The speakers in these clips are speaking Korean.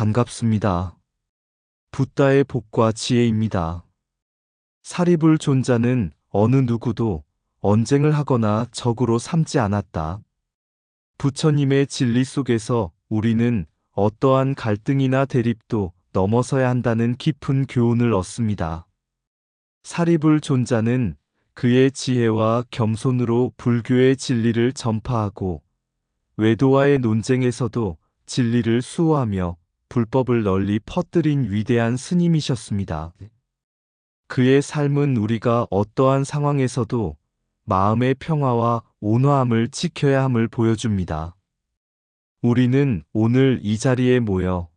반갑습니다. 붓다의 복과 지혜입니다. 사리불 존자는 어느 누구도 언쟁을 하거나 적으로 삼지 않았다. 부처님의 진리 속에서 우리는 어떠한 갈등이나 대립도 넘어서야 한다는 깊은 교훈을 얻습니다. 사리불 존자는 그의 지혜와 겸손으로 불교의 진리를 전파하고 외도와의 논쟁에서도 진리를 수호하며 불법을 널리 퍼뜨린 위대한 스님이셨습니다. 그의 삶은 우리가 어떠한 상황에서도 마음의 평화와 온화함을 지켜야 함을 보여줍니다. 우리는 오늘 이 자리에 모여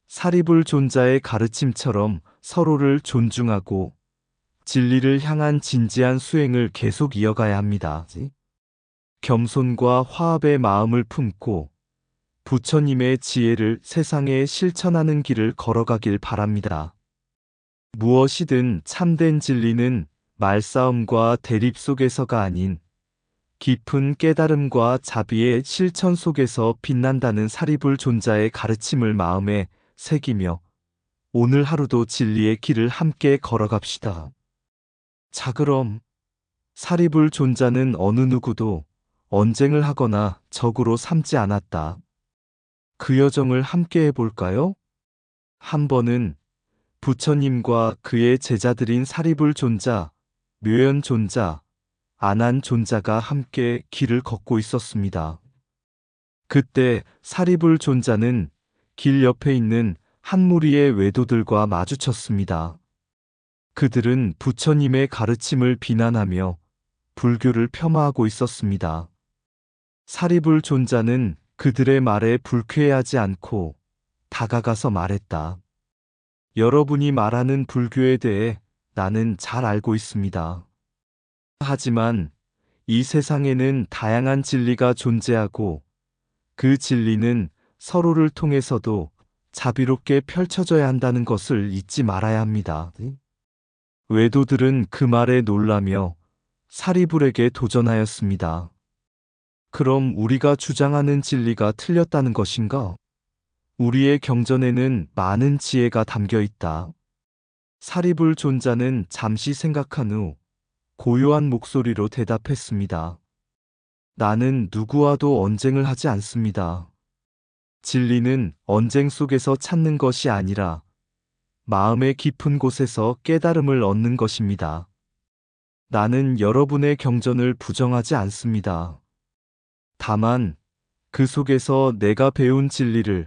사리불 존자의 가르침처럼 서로를 존중하고 진리를 향한 진지한 수행을 계속 이어가야 합니다. 겸손과 화합의 마음을 품고 부처님의 지혜를 세상에 실천하는 길을 걸어가길 바랍니다. 무엇이든 참된 진리는 말싸움과 대립 속에서가 아닌 깊은 깨달음과 자비의 실천 속에서 빛난다는 사리불 존자의 가르침을 마음에 새기며 오늘 하루도 진리의 길을 함께 걸어갑시다. 자, 그럼 사리불 존자는 어느 누구도 언쟁을 하거나 적으로 삼지 않았다. 그 여정을 함께 해볼까요? 한 번은 부처님과 그의 제자들인 사리불 존자, 묘연 존자, 아난 존자가 함께 길을 걷고 있었습니다. 그때 사리불 존자는 길 옆에 있는 한 무리의 외도들과 마주쳤습니다. 그들은 부처님의 가르침을 비난하며 불교를 폄하하고 있었습니다. 사리불 존자는 그들의 말에 불쾌해하지 않고 다가가서 말했다. 여러분이 말하는 불교에 대해 나는 잘 알고 있습니다. 하지만 이 세상에는 다양한 진리가 존재하고 그 진리는 서로를 통해서도 자비롭게 펼쳐져야 한다는 것을 잊지 말아야 합니다. 외도들은 그 말에 놀라며 사리불에게 도전하였습니다. 그럼 우리가 주장하는 진리가 틀렸다는 것인가? 우리의 경전에는 많은 지혜가 담겨 있다. 사리불 존자는 잠시 생각한 후 고요한 목소리로 대답했습니다. 나는 누구와도 언쟁을 하지 않습니다. 진리는 언쟁 속에서 찾는 것이 아니라 마음의 깊은 곳에서 깨달음을 얻는 것입니다. 나는 여러분의 경전을 부정하지 않습니다. 다만 그 속에서 내가 배운 진리를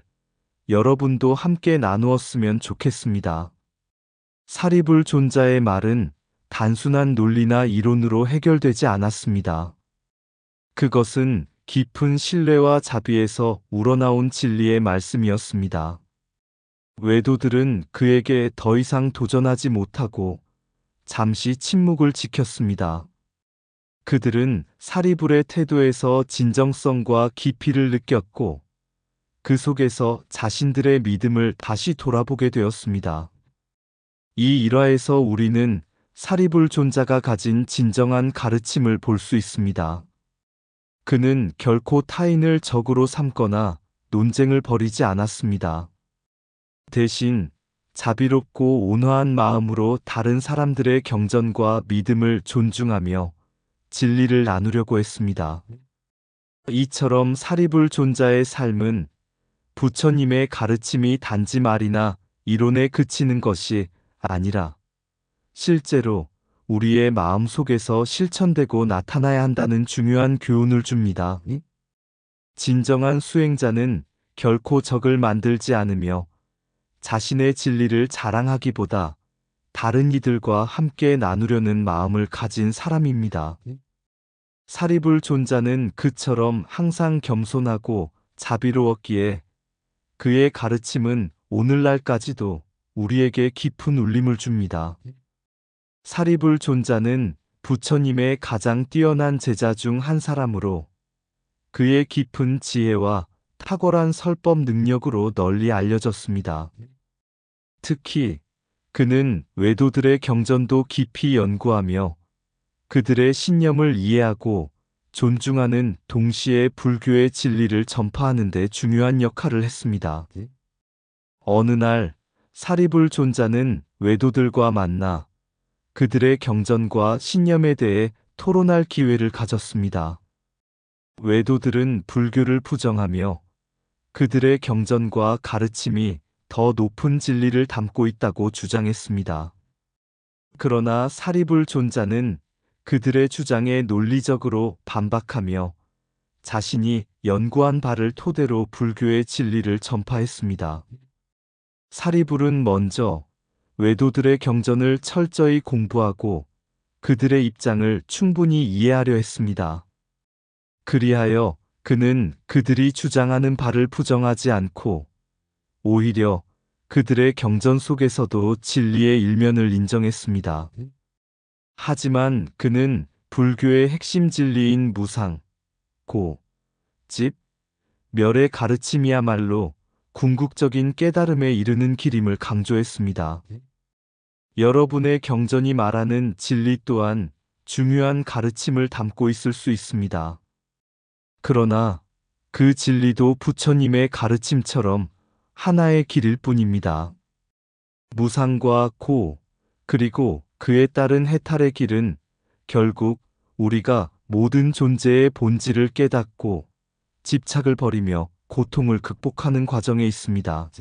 여러분도 함께 나누었으면 좋겠습니다. 사리불 존자의 말은 단순한 논리나 이론으로 해결되지 않았습니다. 그것은 깊은 신뢰와 자비에서 우러나온 진리의 말씀이었습니다. 외도들은 그에게 더 이상 도전하지 못하고 잠시 침묵을 지켰습니다. 그들은 사리불의 태도에서 진정성과 깊이를 느꼈고 그 속에서 자신들의 믿음을 다시 돌아보게 되었습니다. 이 일화에서 우리는 사리불 존자가 가진 진정한 가르침을 볼 수 있습니다. 그는 결코 타인을 적으로 삼거나 논쟁을 벌이지 않았습니다. 대신 자비롭고 온화한 마음으로 다른 사람들의 경전과 믿음을 존중하며 진리를 나누려고 했습니다. 이처럼 사리불 존자의 삶은 부처님의 가르침이 단지 말이나 이론에 그치는 것이 아니라 실제로 우리의 마음 속에서 실천되고 나타나야 한다는 중요한 교훈을 줍니다. 진정한 수행자는 결코 적을 만들지 않으며 자신의 진리를 자랑하기보다 다른 이들과 함께 나누려는 마음을 가진 사람입니다. 사리불 존자는 그처럼 항상 겸손하고 자비로웠기에 그의 가르침은 오늘날까지도 우리에게 깊은 울림을 줍니다. 사리불 존자는 부처님의 가장 뛰어난 제자 중 한 사람으로 그의 깊은 지혜와 탁월한 설법 능력으로 널리 알려졌습니다. 특히 그는 외도들의 경전도 깊이 연구하며 그들의 신념을 이해하고 존중하는 동시에 불교의 진리를 전파하는 데 중요한 역할을 했습니다. 어느 날 사리불 존자는 외도들과 만나 그들의 경전과 신념에 대해 토론할 기회를 가졌습니다. 외도들은 불교를 부정하며 그들의 경전과 가르침이 더 높은 진리를 담고 있다고 주장했습니다. 그러나 사리불 존자는 그들의 주장에 논리적으로 반박하며 자신이 연구한 바를 토대로 불교의 진리를 전파했습니다. 사리불은 먼저 외도들의 경전을 철저히 공부하고 그들의 입장을 충분히 이해하려 했습니다. 그리하여 그는 그들이 주장하는 바를 부정하지 않고 오히려 그들의 경전 속에서도 진리의 일면을 인정했습니다. 하지만 그는 불교의 핵심 진리인 무상, 고, 집, 멸의 가르침이야말로 궁극적인 깨달음에 이르는 길임을 강조했습니다. 여러분의 경전이 말하는 진리 또한 중요한 가르침을 담고 있을 수 있습니다. 그러나 그 진리도 부처님의 가르침처럼 하나의 길일 뿐입니다. 무상과 고, 그리고 그에 따른 해탈의 길은 결국 우리가 모든 존재의 본질을 깨닫고 집착을 버리며 고통을 극복하는 과정에 있습니다.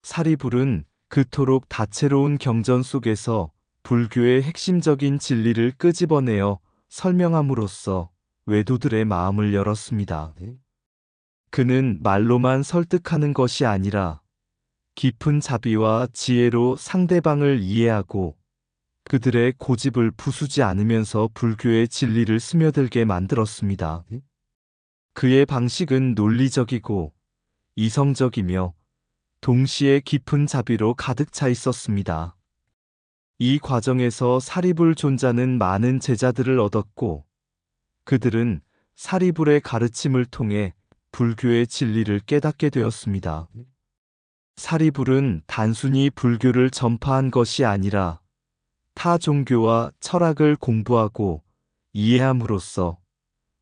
사리불은 그토록 다채로운 경전 속에서 불교의 핵심적인 진리를 끄집어내어 설명함으로써 외도들의 마음을 열었습니다. 그는 말로만 설득하는 것이 아니라 깊은 자비와 지혜로 상대방을 이해하고 그들의 고집을 부수지 않으면서 불교의 진리를 스며들게 만들었습니다. 그의 방식은 논리적이고 이성적이며 동시에 깊은 자비로 가득 차 있었습니다. 이 과정에서 사리불 존자는 많은 제자들을 얻었고 그들은 사리불의 가르침을 통해 불교의 진리를 깨닫게 되었습니다. 사리불은 단순히 불교를 전파한 것이 아니라 타 종교와 철학을 공부하고 이해함으로써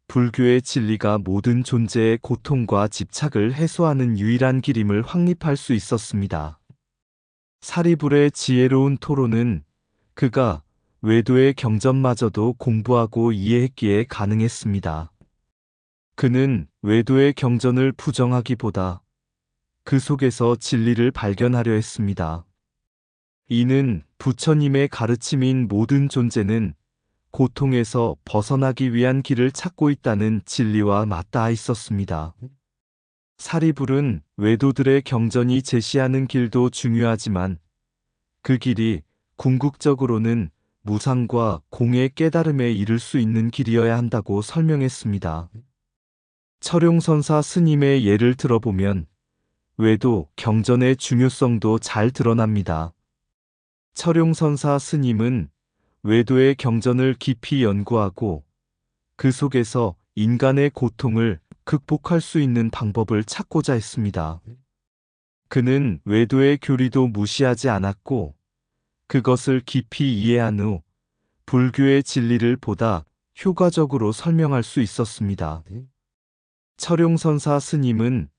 불교의 진리가 모든 존재의 고통과 집착을 해소하는 유일한 길임을 확립할 수 있었습니다. 사리불의 지혜로운 토론은 그가 외도의 경전마저도 공부하고 이해했기에 가능했습니다. 그는 외도의 경전을 부정하기보다 그 속에서 진리를 발견하려 했습니다. 이는 부처님의 가르침인 모든 존재는 고통에서 벗어나기 위한 길을 찾고 있다는 진리와 맞닿아 있었습니다. 사리불은 외도들의 경전이 제시하는 길도 중요하지만 그 길이 궁극적으로는 무상과 공의 깨달음에 이를 수 있는 길이어야 한다고 설명했습니다. 철용선사 스님의 예를 들어보면 외도 경전의 중요성도 잘 드러납니다. 철용선사 스님은 외도의 경전을 깊이 연구하고 그 속에서 인간의 고통을 극복할 수 있는 방법을 찾고자 했습니다. 그는 외도의 교리도 무시하지 않았고 그것을 깊이 이해한 후 불교의 진리를 보다 효과적으로 설명할 수 있었습니다. 철용선사 스님은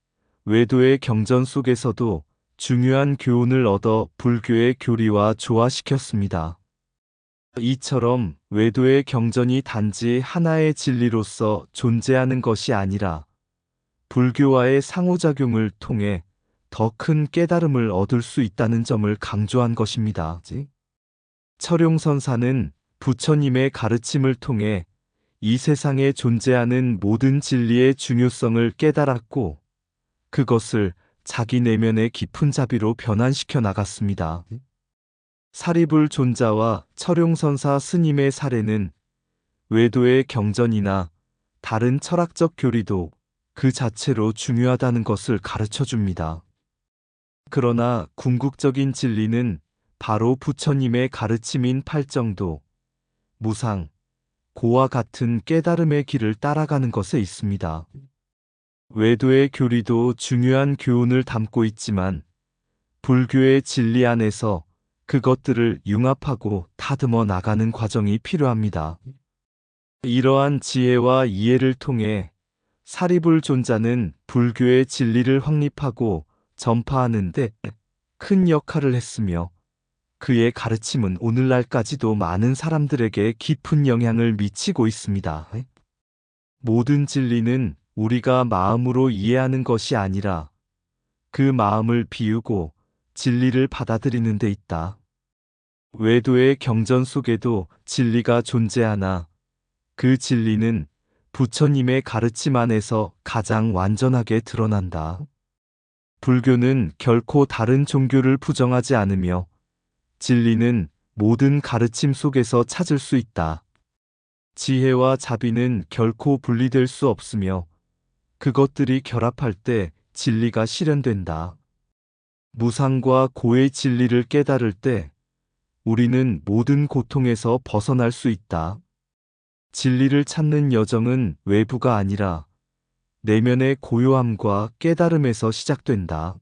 외도의 경전 속에서도 중요한 교훈을 얻어 불교의 교리와 조화시켰습니다. 이처럼 외도의 경전이 단지 하나의 진리로서 존재하는 것이 아니라 불교와의 상호작용을 통해 더 큰 깨달음을 얻을 수 있다는 점을 강조한 것입니다. 철용선사는 부처님의 가르침을 통해 이 세상에 존재하는 모든 진리의 중요성을 깨달았고 그것을 자기 내면의 깊은 자비로 변환시켜 나갔습니다. 사리불 존자와 철용선사 스님의 사례는 외도의 경전이나 다른 철학적 교리도 그 자체로 중요하다는 것을 가르쳐 줍니다. 그러나 궁극적인 진리는 바로 부처님의 가르침인 팔정도, 무상, 고와 같은 깨달음의 길을 따라가는 것에 있습니다. 외도의 교리도 중요한 교훈을 담고 있지만 불교의 진리 안에서 그것들을 융합하고 다듬어 나가는 과정이 필요합니다. 이러한 지혜와 이해를 통해 사리불 존자는 불교의 진리를 확립하고 전파하는데 큰 역할을 했으며 그의 가르침은 오늘날까지도 많은 사람들에게 깊은 영향을 미치고 있습니다. 모든 진리는 우리가 마음으로 이해하는 것이 아니라 그 마음을 비우고 진리를 받아들이는 데 있다. 외도의 경전 속에도 진리가 존재하나 그 진리는 부처님의 가르침 안에서 가장 완전하게 드러난다. 불교는 결코 다른 종교를 부정하지 않으며 진리는 모든 가르침 속에서 찾을 수 있다. 지혜와 자비는 결코 분리될 수 없으며 그것들이 결합할 때 진리가 실현된다. 무상과 고의 진리를 깨달을 때 우리는 모든 고통에서 벗어날 수 있다. 진리를 찾는 여정은 외부가 아니라 내면의 고요함과 깨달음에서 시작된다.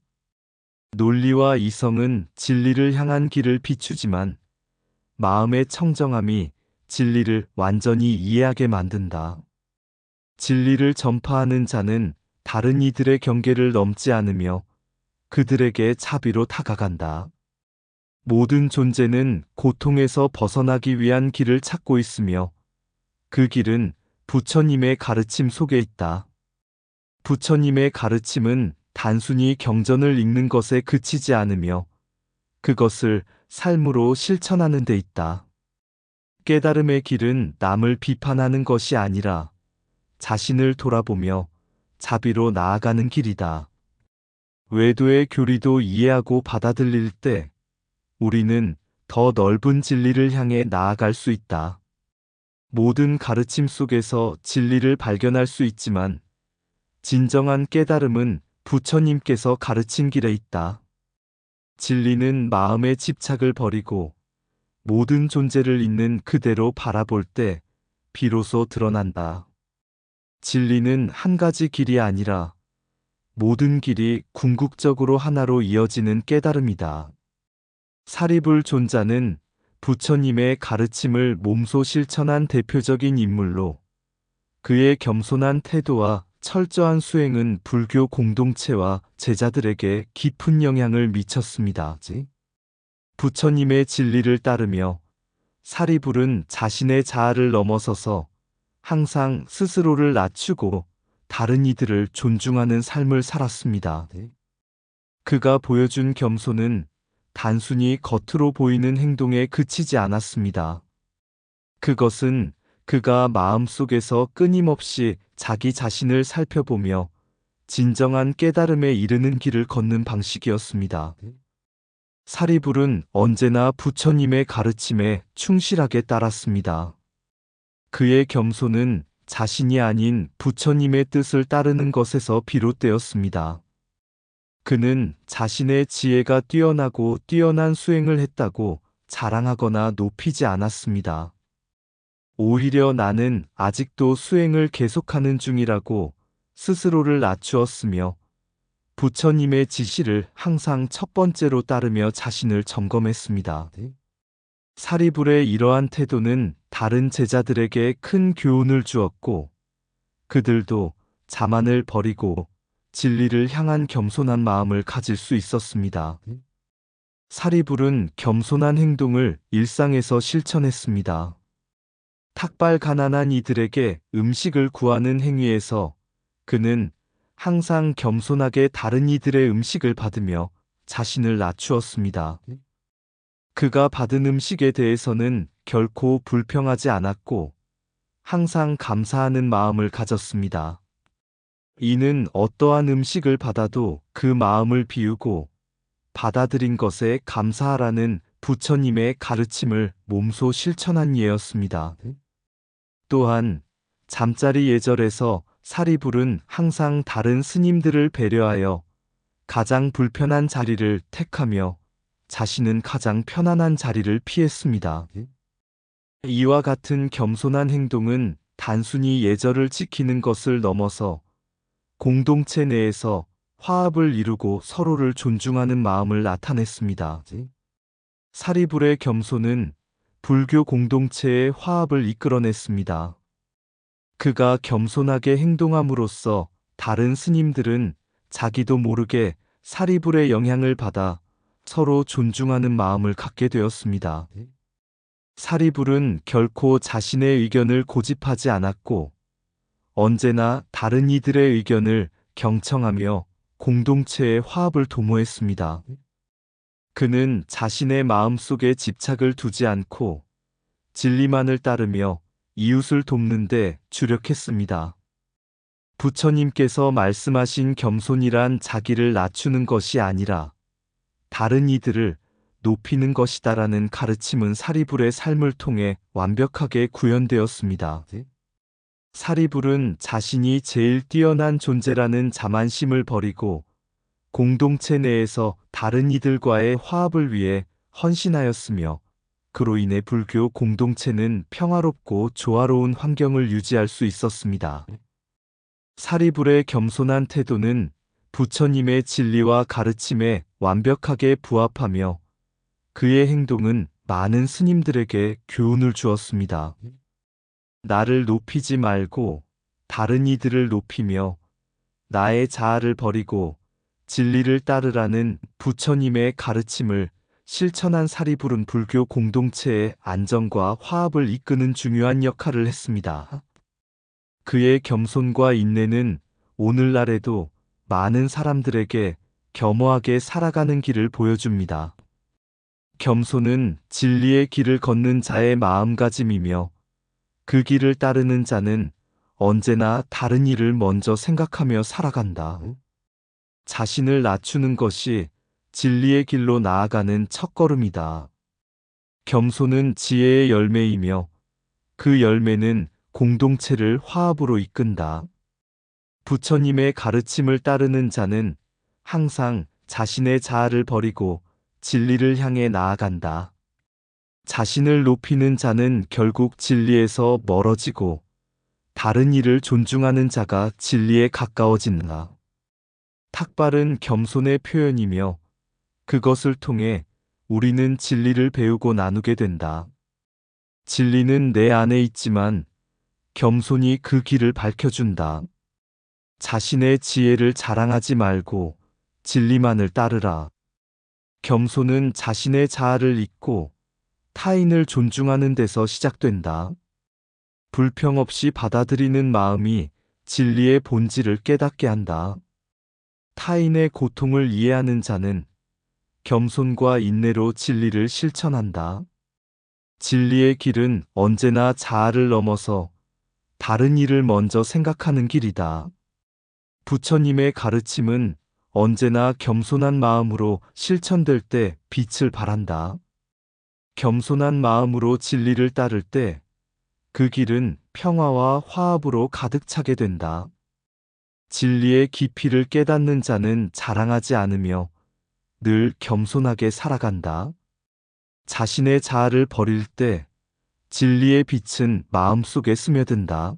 논리와 이성은 진리를 향한 길을 비추지만 마음의 청정함이 진리를 완전히 이해하게 만든다. 진리를 전파하는 자는 다른 이들의 경계를 넘지 않으며 그들에게 자비로 다가간다. 모든 존재는 고통에서 벗어나기 위한 길을 찾고 있으며 그 길은 부처님의 가르침 속에 있다. 부처님의 가르침은 단순히 경전을 읽는 것에 그치지 않으며 그것을 삶으로 실천하는 데 있다. 깨달음의 길은 남을 비판하는 것이 아니라 자신을 돌아보며 자비로 나아가는 길이다. 외도의 교리도 이해하고 받아들일 때 우리는 더 넓은 진리를 향해 나아갈 수 있다. 모든 가르침 속에서 진리를 발견할 수 있지만 진정한 깨달음은 부처님께서 가르친 길에 있다. 진리는 마음의 집착을 버리고 모든 존재를 있는 그대로 바라볼 때 비로소 드러난다. 진리는 한 가지 길이 아니라 모든 길이 궁극적으로 하나로 이어지는 깨달음이다. 사리불 존자는 부처님의 가르침을 몸소 실천한 대표적인 인물로 그의 겸손한 태도와 철저한 수행은 불교 공동체와 제자들에게 깊은 영향을 미쳤습니다. 부처님의 진리를 따르며 사리불은 자신의 자아를 넘어서서 항상 스스로를 낮추고 다른 이들을 존중하는 삶을 살았습니다. 그가 보여준 겸손은 단순히 겉으로 보이는 행동에 그치지 않았습니다. 그것은 그가 마음속에서 끊임없이 자기 자신을 살펴보며 진정한 깨달음에 이르는 길을 걷는 방식이었습니다. 사리불은 언제나 부처님의 가르침에 충실하게 따랐습니다. 그의 겸손은 자신이 아닌 부처님의 뜻을 따르는 것에서 비롯되었습니다. 그는 자신의 지혜가 뛰어나고 뛰어난 수행을 했다고 자랑하거나 높이지 않았습니다. 오히려 나는 아직도 수행을 계속하는 중이라고 스스로를 낮추었으며 부처님의 지시를 항상 첫 번째로 따르며 자신을 점검했습니다. 사리불의 이러한 태도는 다른 제자들에게 큰 교훈을 주었고 그들도 자만을 버리고 진리를 향한 겸손한 마음을 가질 수 있었습니다. 사리불은 겸손한 행동을 일상에서 실천했습니다. 탁발 가난한 이들에게 음식을 구하는 행위에서 그는 항상 겸손하게 다른 이들의 음식을 받으며 자신을 낮추었습니다. 그가 받은 음식에 대해서는 결코 불평하지 않았고 항상 감사하는 마음을 가졌습니다. 이는 어떠한 음식을 받아도 그 마음을 비우고 받아들인 것에 감사하라는 부처님의 가르침을 몸소 실천한 예였습니다. 또한 잠자리 예절에서 사리불은 항상 다른 스님들을 배려하여 가장 불편한 자리를 택하며 자신은 가장 편안한 자리를 피했습니다. 이와 같은 겸손한 행동은 단순히 예절을 지키는 것을 넘어서 공동체 내에서 화합을 이루고 서로를 존중하는 마음을 나타냈습니다. 사리불의 겸손은 불교 공동체의 화합을 이끌어냈습니다. 그가 겸손하게 행동함으로써 다른 스님들은 자기도 모르게 사리불의 영향을 받아 서로 존중하는 마음을 갖게 되었습니다. 사리불은 결코 자신의 의견을 고집하지 않았고 언제나 다른 이들의 의견을 경청하며 공동체의 화합을 도모했습니다. 그는 자신의 마음속에 집착을 두지 않고 진리만을 따르며 이웃을 돕는 데 주력했습니다. 부처님께서 말씀하신 겸손이란 자기를 낮추는 것이 아니라 다른 이들을 높이는 것이다라는 가르침은 사리불의 삶을 통해 완벽하게 구현되었습니다. 사리불은 자신이 제일 뛰어난 존재라는 자만심을 버리고 공동체 내에서 다른 이들과의 화합을 위해 헌신하였으며 그로 인해 불교 공동체는 평화롭고 조화로운 환경을 유지할 수 있었습니다. 사리불의 겸손한 태도는 부처님의 진리와 가르침에 완벽하게 부합하며 그의 행동은 많은 스님들에게 교훈을 주었습니다. 나를 높이지 말고 다른 이들을 높이며 나의 자아를 버리고 진리를 따르라는 부처님의 가르침을 실천한 사리불은 불교 공동체의 안정과 화합을 이끄는 중요한 역할을 했습니다. 그의 겸손과 인내는 오늘날에도 많은 사람들에게 겸허하게 살아가는 길을 보여줍니다. 겸손은 진리의 길을 걷는 자의 마음가짐이며 그 길을 따르는 자는 언제나 다른 일을 먼저 생각하며 살아간다. 자신을 낮추는 것이 진리의 길로 나아가는 첫걸음이다. 겸손은 지혜의 열매이며 그 열매는 공동체를 화합으로 이끈다. 부처님의 가르침을 따르는 자는 항상 자신의 자아를 버리고 진리를 향해 나아간다. 자신을 높이는 자는 결국 진리에서 멀어지고 다른 이를 존중하는 자가 진리에 가까워진다. 탁발은 겸손의 표현이며 그것을 통해 우리는 진리를 배우고 나누게 된다. 진리는 내 안에 있지만 겸손이 그 길을 밝혀준다. 자신의 지혜를 자랑하지 말고 진리만을 따르라. 겸손은 자신의 자아를 잊고 타인을 존중하는 데서 시작된다. 불평 없이 받아들이는 마음이 진리의 본질을 깨닫게 한다. 타인의 고통을 이해하는 자는 겸손과 인내로 진리를 실천한다. 진리의 길은 언제나 자아를 넘어서 다른 이를 먼저 생각하는 길이다. 부처님의 가르침은 언제나 겸손한 마음으로 실천될 때 빛을 발한다. 겸손한 마음으로 진리를 따를 때 그 길은 평화와 화합으로 가득 차게 된다. 진리의 깊이를 깨닫는 자는 자랑하지 않으며 늘 겸손하게 살아간다. 자신의 자아를 버릴 때 진리의 빛은 마음속에 스며든다.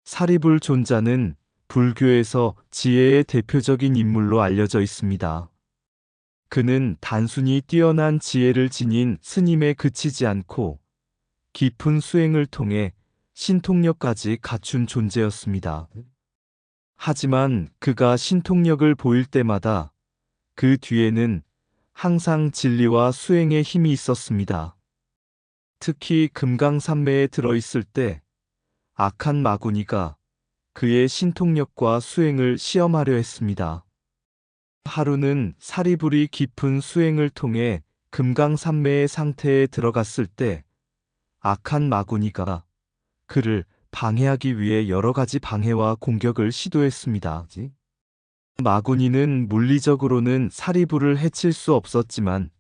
사리불 존자는 불교에서 지혜의 대표적인 인물로 알려져 있습니다. 그는 단순히 뛰어난 지혜를 지닌 스님에 그치지 않고 깊은 수행을 통해 신통력까지 갖춘 존재였습니다. 하지만 그가 신통력을 보일 때마다 그 뒤에는 항상 진리와 수행의 힘이 있었습니다. 특히 금강산매에 들어있을 때 악한 마구니가 그의 신통력과 수행을 시험하려 했습니다. 하루는 사리불이 깊은 수행을 통해 금강산매의 상태에 들어갔을 때 악한 마구니가 그를 방해하기 위해 여러 가지 방해와 공격을 시도했습니다. 마구니는 물리적으로는 사리불을 해칠 수 없었지만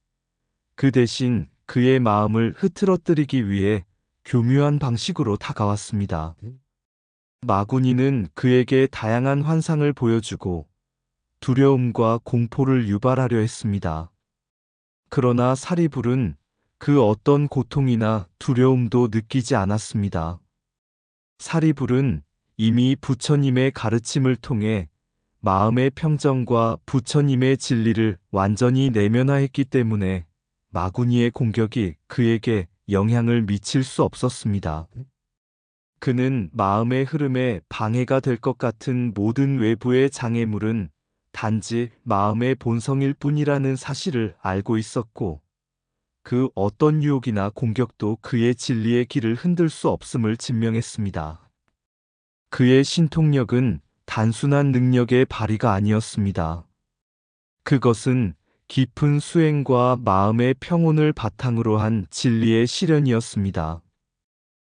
그 대신 그의 마음을 흐트러뜨리기 위해 교묘한 방식으로 다가왔습니다. 마구니는 그에게 다양한 환상을 보여주고 두려움과 공포를 유발하려 했습니다. 그러나 사리불은 그 어떤 고통이나 두려움도 느끼지 않았습니다. 사리불은 이미 부처님의 가르침을 통해 마음의 평정과 부처님의 진리를 완전히 내면화했기 때문에 마구니의 공격이 그에게 영향을 미칠 수 없었습니다. 그는 마음의 흐름에 방해가 될 것 같은 모든 외부의 장애물은 단지 마음의 본성일 뿐이라는 사실을 알고 있었고, 그 어떤 유혹이나 공격도 그의 진리의 길을 흔들 수 없음을 증명했습니다. 그의 신통력은 단순한 능력의 발휘가 아니었습니다. 그것은 깊은 수행과 마음의 평온을 바탕으로 한 진리의 실현이었습니다.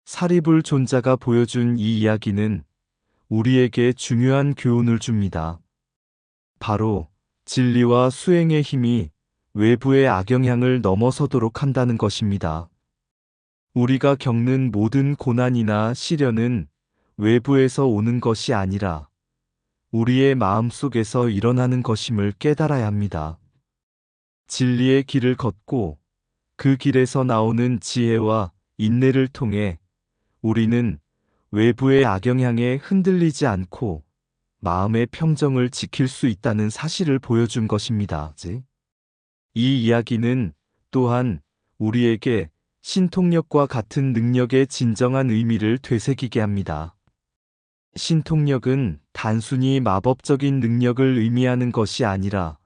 사리불 존자가 보여준 이 이야기는 우리에게 중요한 교훈을 줍니다. 바로 진리와 수행의 힘이 외부의 악영향을 넘어서도록 한다는 것입니다. 우리가 겪는 모든 고난이나 시련은 외부에서 오는 것이 아니라 우리의 마음속에서 일어나는 것임을 깨달아야 합니다. 진리의 길을 걷고 그 길에서 나오는 지혜와 인내를 통해 우리는 외부의 악영향에 흔들리지 않고 마음의 평정을 지킬 수 있다는 사실을 보여준 것입니다. 이 이야기는 또한 우리에게 신통력과 같은 능력의 진정한 의미를 되새기게 합니다. 신통력은 단순히 마법적인 능력을 의미하는 것이 아니라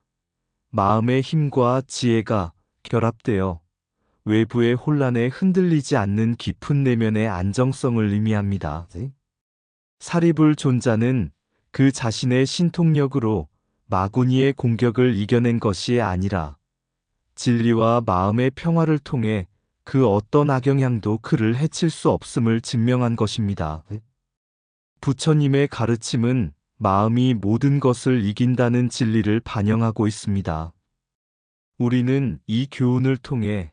마음의 힘과 지혜가 결합되어 외부의 혼란에 흔들리지 않는 깊은 내면의 안정성을 의미합니다. 사리불 존자는 그 자신의 신통력으로 마구니의 공격을 이겨낸 것이 아니라 진리와 마음의 평화를 통해 그 어떤 악영향도 그를 해칠 수 없음을 증명한 것입니다. 부처님의 가르침은 마음이 모든 것을 이긴다는 진리를 반영하고 있습니다. 우리는 이 교훈을 통해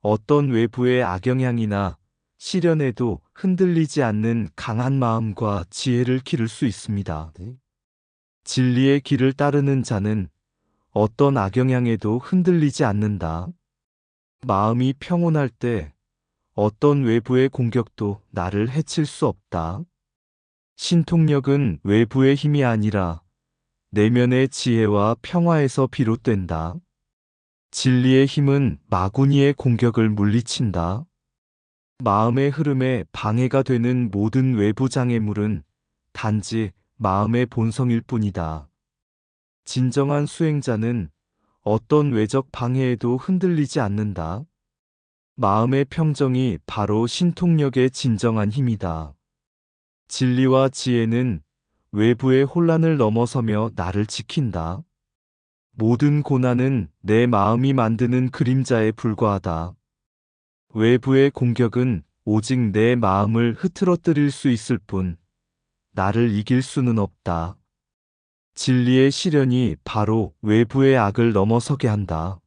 어떤 외부의 악영향이나 시련에도 흔들리지 않는 강한 마음과 지혜를 기를 수 있습니다. 진리의 길을 따르는 자는 어떤 악영향에도 흔들리지 않는다. 마음이 평온할 때 어떤 외부의 공격도 나를 해칠 수 없다. 신통력은 외부의 힘이 아니라 내면의 지혜와 평화에서 비롯된다. 진리의 힘은 마구니의 공격을 물리친다. 마음의 흐름에 방해가 되는 모든 외부 장애물은 단지 마음의 본성일 뿐이다. 진정한 수행자는 어떤 외적 방해에도 흔들리지 않는다. 마음의 평정이 바로 신통력의 진정한 힘이다. 진리와 지혜는 외부의 혼란을 넘어서며 나를 지킨다. 모든 고난은 내 마음이 만드는 그림자에 불과하다. 외부의 공격은 오직 내 마음을 흐트러뜨릴 수 있을 뿐, 나를 이길 수는 없다. 진리의 시련이 바로 외부의 악을 넘어서게 한다.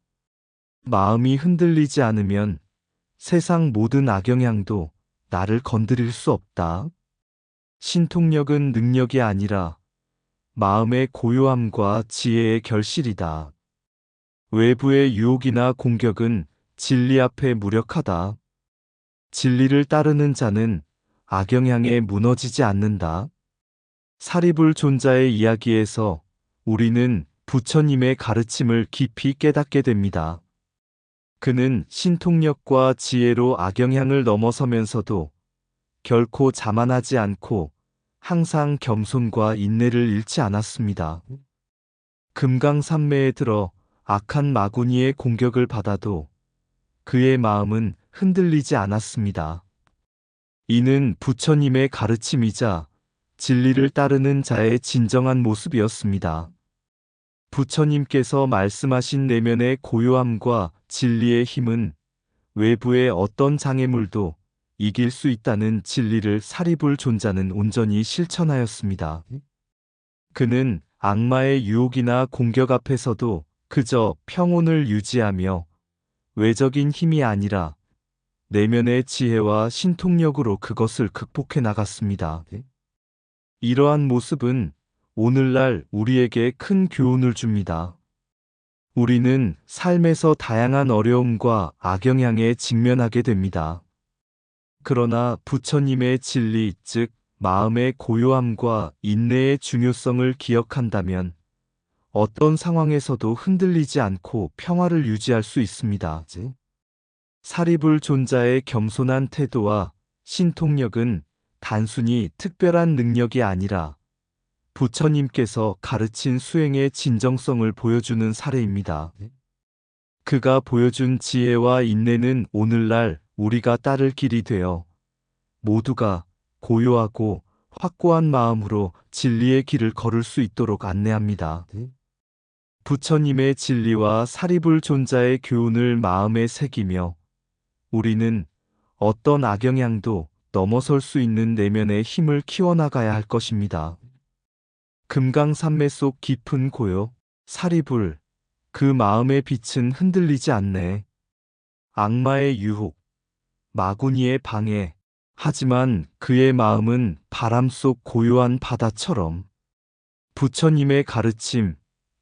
마음이 흔들리지 않으면 세상 모든 악영향도 나를 건드릴 수 없다. 신통력은 능력이 아니라 마음의 고요함과 지혜의 결실이다. 외부의 유혹이나 공격은 진리 앞에 무력하다. 진리를 따르는 자는 악영향에 무너지지 않는다. 사리불 존자의 이야기에서 우리는 부처님의 가르침을 깊이 깨닫게 됩니다. 그는 신통력과 지혜로 악영향을 넘어서면서도 결코 자만하지 않고 항상 겸손과 인내를 잃지 않았습니다. 금강산매에 들어 악한 마구니의 공격을 받아도 그의 마음은 흔들리지 않았습니다. 이는 부처님의 가르침이자 진리를 따르는 자의 진정한 모습이었습니다. 부처님께서 말씀하신 내면의 고요함과 진리의 힘은 외부의 어떤 장애물도 이길 수 있다는 진리를 사리불 존자는 온전히 실천하였습니다. 그는 악마의 유혹이나 공격 앞에서도 그저 평온을 유지하며 외적인 힘이 아니라 내면의 지혜와 신통력으로 그것을 극복해 나갔습니다. 이러한 모습은 오늘날 우리에게 큰 교훈을 줍니다. 우리는 삶에서 다양한 어려움과 악영향에 직면하게 됩니다. 그러나 부처님의 진리, 즉 마음의 고요함과 인내의 중요성을 기억한다면 어떤 상황에서도 흔들리지 않고 평화를 유지할 수 있습니다. 사리불 존자의 겸손한 태도와 신통력은 단순히 특별한 능력이 아니라 부처님께서 가르친 수행의 진정성을 보여주는 사례입니다. 그가 보여준 지혜와 인내는 오늘날 우리가 따를 길이 되어 모두가 고요하고 확고한 마음으로 진리의 길을 걸을 수 있도록 안내합니다. 부처님의 진리와 사리불 존자의 교훈을 마음에 새기며 우리는 어떤 악영향도 넘어설 수 있는 내면의 힘을 키워나가야 할 것입니다. 금강산매 속 깊은 고요, 사리불, 그 마음의 빛은 흔들리지 않네. 악마의 유혹, 마구니의 방해, 하지만 그의 마음은 바람 속 고요한 바다처럼 부처님의 가르침,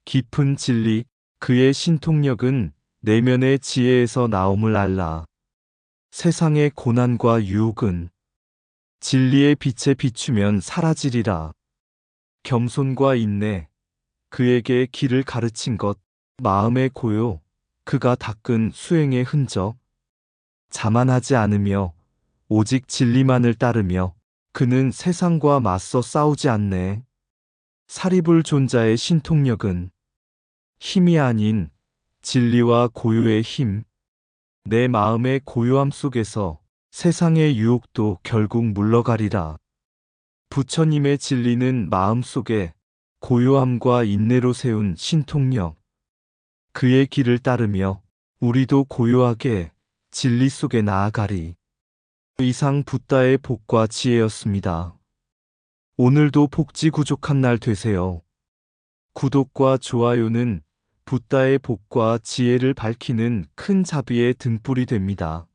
깊은 진리, 그의 신통력은 내면의 지혜에서 나옴을 알라. 세상의 고난과 유혹은 진리의 빛에 비추면 사라지리라. 겸손과 인내, 그에게 길을 가르친 것, 마음의 고요, 그가 닦은 수행의 흔적, 자만하지 않으며 오직 진리만을 따르며 그는 세상과 맞서 싸우지 않네. 사리불 존자의 신통력은 힘이 아닌 진리와 고요의 힘, 내 마음의 고요함 속에서 세상의 유혹도 결국 물러가리라. 부처님의 진리는 마음속에 고요함과 인내로 세운 신통력, 그의 길을 따르며 우리도 고요하게 진리 속에 나아가리. 이상 붓다의 복과 지혜였습니다. 오늘도 복지 구족한 날 되세요. 구독과 좋아요는 붓다의 복과 지혜를 밝히는 큰 자비의 등불이 됩니다.